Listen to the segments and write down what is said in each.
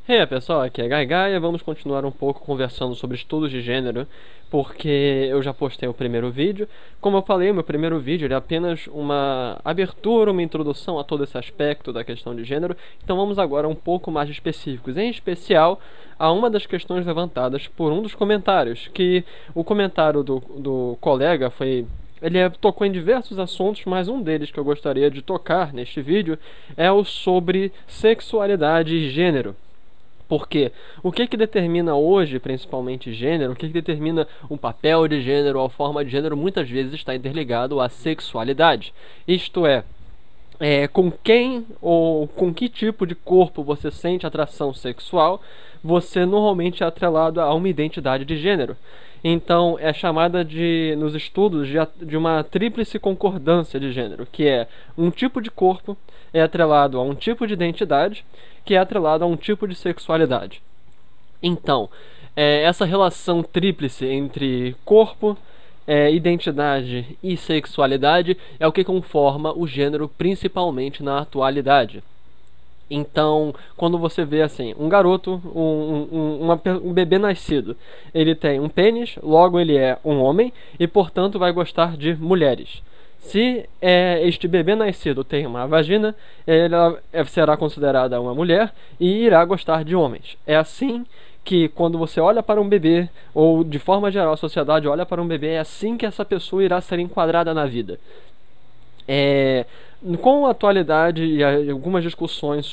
E aí pessoal, aqui é Gai Gaia. Vamos continuar um pouco conversando sobre estudos de gênero, porque eu já postei o primeiro vídeo. Como eu falei, o meu primeiro vídeo é apenas uma abertura, uma introdução a todo esse aspecto da questão de gênero. Então vamos agora um pouco mais específicos, em especial a uma das questões levantadas por um dos comentários, que o comentário do colega foi... Ele tocou em diversos assuntos, mas um deles que eu gostaria de tocar neste vídeo é o sobre sexualidade e gênero. Porque o que determina hoje, principalmente gênero, o que determina um papel de gênero, a forma de gênero, muitas vezes está interligado à sexualidade. Isto é, com quem ou com que tipo de corpo você sente atração sexual, você normalmente é atrelado a uma identidade de gênero. Então é chamada nos estudos de uma tríplice concordância de gênero, que é um tipo de corpo é atrelado a um tipo de identidade, que é atrelado a um tipo de sexualidade. Então, essa relação tríplice entre corpo, identidade e sexualidade é o que conforma o gênero, principalmente na atualidade. Então, quando você vê assim, um garoto, um bebê nascido, ele tem um pênis, logo ele é um homem e, portanto, vai gostar de mulheres. Se este bebê nascido tem uma vagina, ela será considerada uma mulher e irá gostar de homens. É assim que quando você olha para um bebê, ou de forma geral a sociedade olha para um bebê, é assim que essa pessoa irá ser enquadrada na vida. Com a atualidade e algumas discussões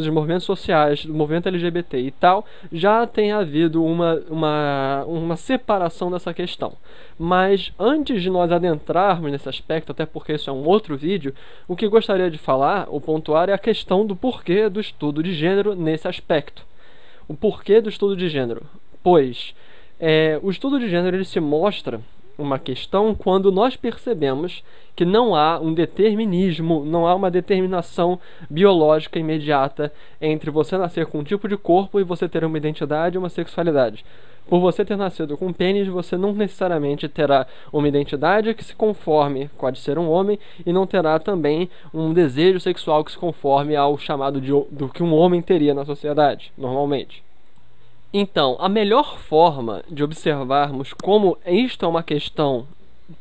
de movimentos sociais, do movimento LGBT e tal, já tem havido uma separação dessa questão. Mas antes de nós adentrarmos nesse aspecto, até porque isso é um outro vídeo, o que gostaria de falar, ou pontuar, é a questão do porquê do estudo de gênero nesse aspecto. O porquê do estudo de gênero? Pois o estudo de gênero ele se mostra uma questão quando nós percebemos que não há um determinismo, não há uma determinação biológica imediata entre você nascer com um tipo de corpo e você ter uma identidade e uma sexualidade. Por você ter nascido com pênis, você não necessariamente terá uma identidade que se conforme com a de ser um homem e não terá também um desejo sexual que se conforme ao chamado do que um homem teria na sociedade, normalmente. Então, a melhor forma de observarmos como isto é uma questão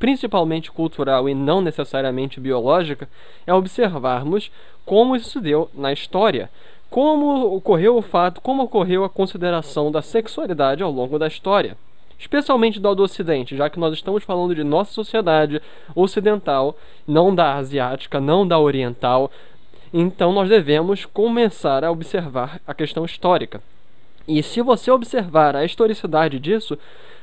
principalmente cultural e não necessariamente biológica é observarmos como isso se deu na história. Como ocorreu o fato, como ocorreu a consideração da sexualidade ao longo da história. Especialmente do Ocidente, já que nós estamos falando de nossa sociedade ocidental, não da asiática, não da oriental. Então nós devemos começar a observar a questão histórica. E se você observar a historicidade disso,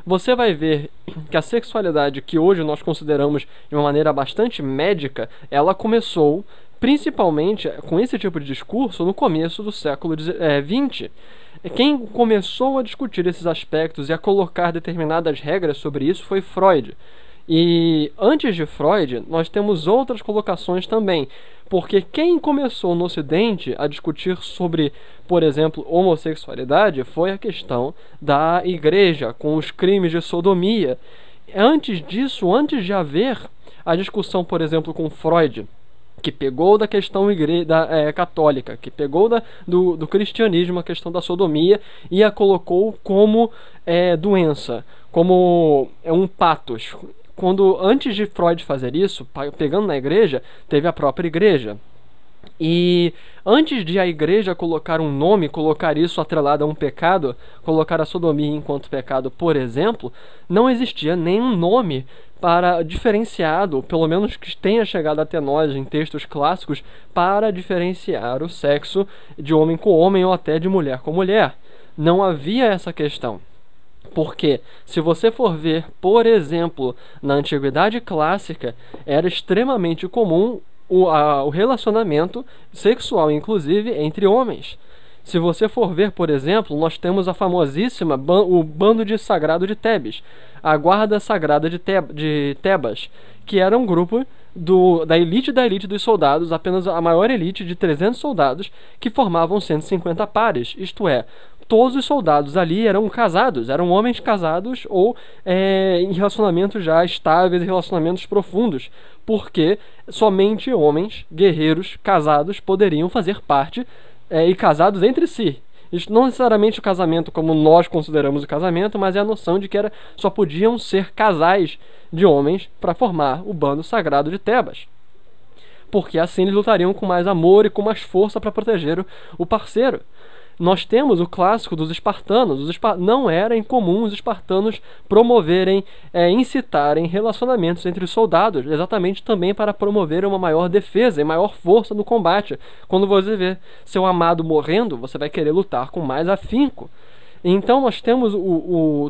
você vai ver que a sexualidade que hoje nós consideramos de uma maneira bastante médica, ela começou principalmente com esse tipo de discurso no começo do século XX. Quem começou a discutir esses aspectos e a colocar determinadas regras sobre isso foi Freud. E antes de Freud, nós temos outras colocações também, porque quem começou no Ocidente a discutir sobre, por exemplo, homossexualidade foi a questão da Igreja, com os crimes de sodomia. Antes disso, antes de haver a discussão, por exemplo, com Freud, que pegou da questão católica, que pegou do cristianismo a questão da sodomia e a colocou como doença, como um patos. Quando, antes de Freud fazer isso, pegando na igreja, teve a própria igreja. E antes de a igreja colocar um nome, colocar isso atrelado a um pecado, colocar a sodomia enquanto pecado, por exemplo, não existia nenhum nome para diferenciado, pelo menos que tenha chegado até nós em textos clássicos, para diferenciar o sexo de homem com homem ou até de mulher com mulher. Não havia essa questão. Porque, se você for ver, por exemplo, na Antiguidade Clássica, era extremamente comum o relacionamento sexual, inclusive, entre homens. Se você for ver, por exemplo, nós temos a famosíssima o bando de sagrado de Tebes, a guarda sagrada de Tebas, que era um grupo da elite dos soldados, apenas a maior elite de 300 soldados, que formavam 150 pares, isto é, todos os soldados ali eram casados, eram homens casados ou em relacionamentos já estáveis, relacionamentos profundos, porque somente homens guerreiros casados poderiam fazer parte e casados entre si. Isso não necessariamente o casamento como nós consideramos o casamento, mas é a noção de que só podiam ser casais de homens para formar o bando sagrado de Tebas. Porque assim eles lutariam com mais amor e com mais força para proteger o parceiro. Nós temos o clássico dos espartanos. Não era incomum os espartanos promoverem, incitarem relacionamentos entre os soldados, exatamente também para promover uma maior defesa e maior força no combate. Quando você vê seu amado morrendo, você vai querer lutar com mais afinco. Então nós temos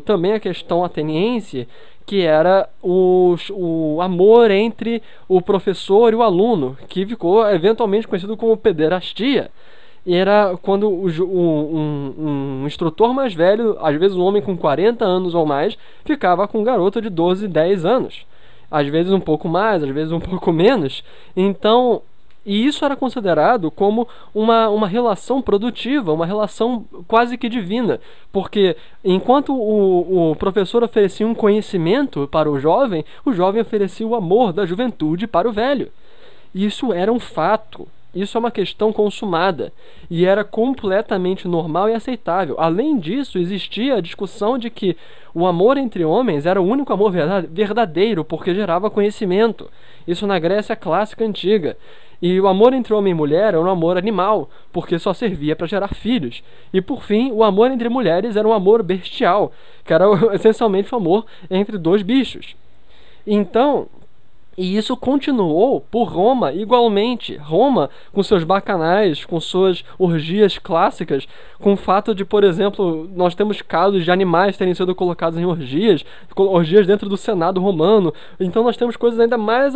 também a questão ateniense, que era o amor entre o professor e o aluno, que ficou eventualmente conhecido como pederastia. E era quando um instrutor mais velho, às vezes um homem com 40 anos ou mais, ficava com um garoto de 12, 10 anos. Às vezes um pouco mais, às vezes um pouco menos. Então, e isso era considerado como uma relação produtiva, uma relação quase que divina. Porque enquanto o professor oferecia um conhecimento para o jovem oferecia o amor da juventude para o velho. Isso era um fato. Isso é uma questão consumada e era completamente normal e aceitável. Além disso, existia a discussão de que o amor entre homens era o único amor verdadeiro, porque gerava conhecimento. Isso na Grécia clássica antiga. E o amor entre homem e mulher era um amor animal, porque só servia para gerar filhos. E por fim, o amor entre mulheres era um amor bestial, que era essencialmente o amor entre dois bichos. Então, e isso continuou por Roma igualmente. Roma, com seus bacanais, com suas orgias clássicas, com o fato de, por exemplo, nós temos casos de animais terem sido colocados em orgias dentro do Senado romano. Então nós temos coisas ainda mais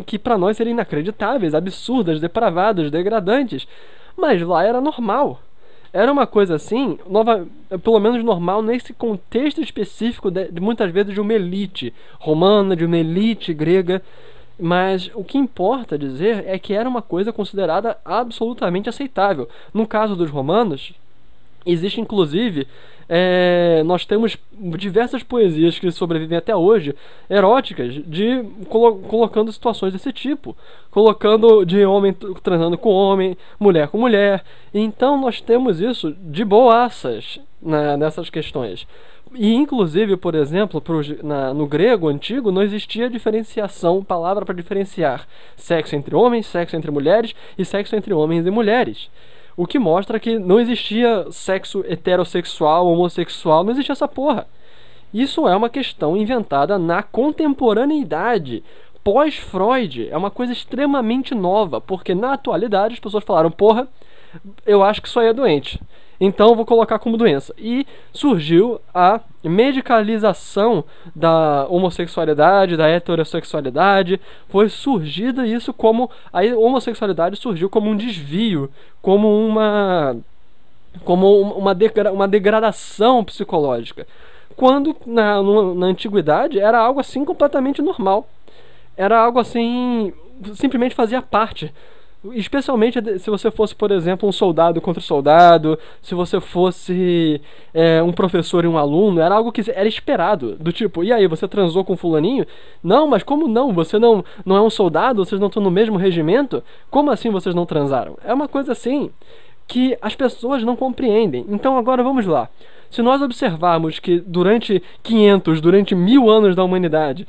que para nós seriam inacreditáveis, absurdas, depravadas, degradantes. Mas lá era normal. Era uma coisa assim, pelo menos normal nesse contexto específico de muitas vezes de uma elite romana, de uma elite grega. Mas o que importa dizer é que era uma coisa considerada absolutamente aceitável. No caso dos romanos, existe inclusive, nós temos diversas poesias que sobrevivem até hoje, eróticas, colocando situações desse tipo, colocando de homem transando com homem, mulher com mulher. Então nós temos isso de boaças nessas questões. E inclusive, por exemplo, no grego antigo não existia diferenciação, palavra para diferenciar sexo entre homens, sexo entre mulheres e sexo entre homens e mulheres. O que mostra que não existia sexo heterossexual, homossexual, não existia essa porra. Isso é uma questão inventada na contemporaneidade, pós-Freud. É uma coisa extremamente nova, porque na atualidade as pessoas falaram, porra, eu acho que isso aí é doente, então vou colocar como doença. E surgiu a medicalização da homossexualidade, da heterossexualidade. Foi surgida isso como... A homossexualidade surgiu como um desvio, como uma degradação psicológica. Quando na antiguidade era algo assim completamente normal. Era algo assim... simplesmente fazia parte. Especialmente se você fosse, por exemplo, um soldado contra soldado, se você fosse um professor e um aluno, era algo que era esperado, do tipo, e aí, você transou com fulaninho? Não, mas como não? Você não é um soldado? Vocês não estão no mesmo regimento? Como assim vocês não transaram? É uma coisa assim que as pessoas não compreendem. Então agora vamos lá. Se nós observarmos que durante 1000 anos da humanidade,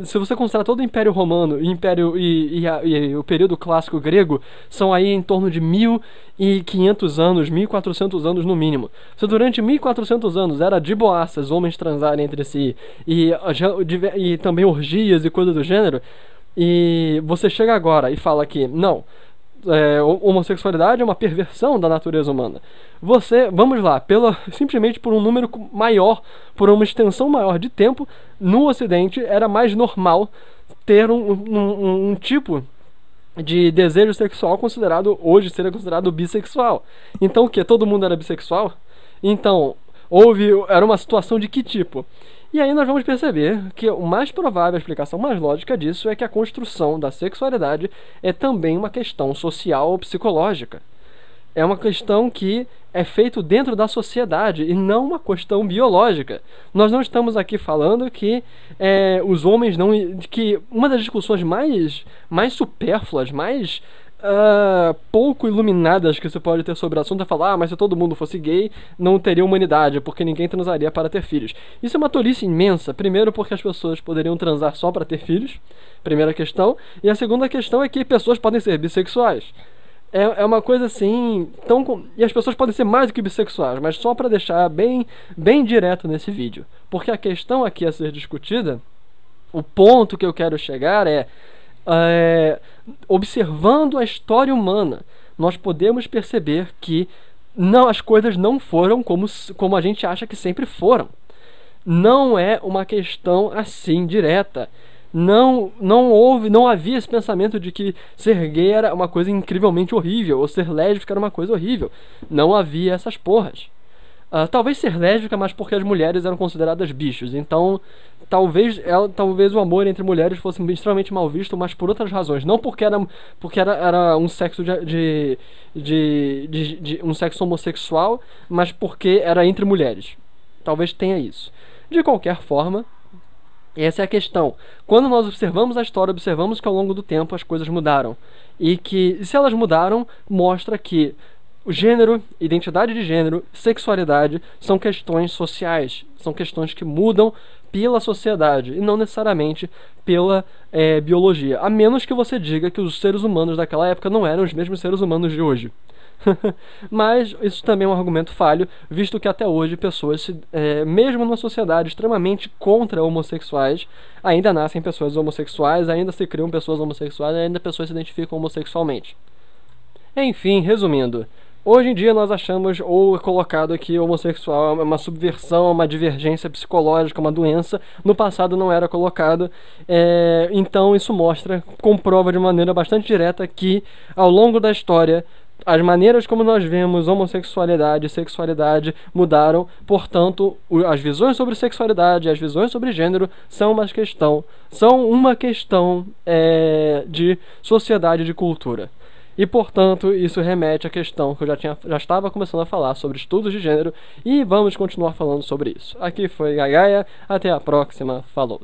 se você considerar todo o Império Romano e o período clássico grego, são aí em torno de 1500 anos, 1400 anos no mínimo. Se durante 1400 anos era de boaças homens transarem entre si e também orgias e coisas do gênero, e você chega agora e fala que não, homossexualidade é uma perversão da natureza humana. Vamos lá, simplesmente por um número maior, por uma extensão maior de tempo, no Ocidente era mais normal ter um tipo de desejo sexual hoje seria considerado bissexual. Então o que? Todo mundo era bissexual? Então, era uma situação de que tipo? E aí nós vamos perceber que a mais provável, a explicação mais lógica disso é que a construção da sexualidade é também uma questão social ou psicológica. É uma questão que é feita dentro da sociedade e não uma questão biológica. Nós não estamos aqui falando que os homens não... que uma das discussões mais supérfluas, mais pouco iluminadas que você pode ter sobre o assunto é falar, mas se todo mundo fosse gay, não teria humanidade, porque ninguém transaria para ter filhos. Isso é uma tolice imensa. Primeiro, porque as pessoas poderiam transar só para ter filhos, primeira questão. E a segunda questão é que pessoas podem ser bissexuais. É uma coisa assim, e as pessoas podem ser mais do que bissexuais, mas só para deixar bem, bem direto nesse vídeo. Porque a questão aqui a ser discutida, o ponto que eu quero chegar observando a história humana, nós podemos perceber que as coisas não foram como a gente acha que sempre foram. Não é uma questão assim direta. Não havia esse pensamento de que ser gay era uma coisa incrivelmente horrível, ou ser lésbica era uma coisa horrível. Não havia essas porras. Talvez ser lésbica, mas porque as mulheres eram consideradas bichos. Então, talvez o amor entre mulheres fosse extremamente mal visto, mas por outras razões. Não porque era um sexo um sexo homossexual, mas porque era entre mulheres. Talvez tenha isso. De qualquer forma, essa é a questão. Quando nós observamos a história, observamos que ao longo do tempo as coisas mudaram. E que, se elas mudaram, mostra que o gênero, identidade de gênero, sexualidade são questões sociais, são questões que mudam pela sociedade e não necessariamente pela biologia, a menos que você diga que os seres humanos daquela época não eram os mesmos seres humanos de hoje. Mas isso também é um argumento falho, visto que até hoje pessoas, mesmo numa sociedade extremamente contra homossexuais, ainda nascem pessoas homossexuais, ainda se criam pessoas homossexuais, ainda pessoas se identificam homossexualmente. Enfim, resumindo, hoje em dia nós achamos, ou é colocado aqui, homossexual é uma subversão, uma divergência psicológica, uma doença. No passado não era colocado. Então isso comprova de maneira bastante direta que, ao longo da história, as maneiras como nós vemos homossexualidade e sexualidade mudaram. Portanto, as visões sobre sexualidade e as visões sobre gênero são uma questão de sociedade e de cultura. E, portanto, isso remete à questão que eu já estava começando a falar sobre estudos de gênero, e vamos continuar falando sobre isso. Aqui foi Gagaia, até a próxima, falou!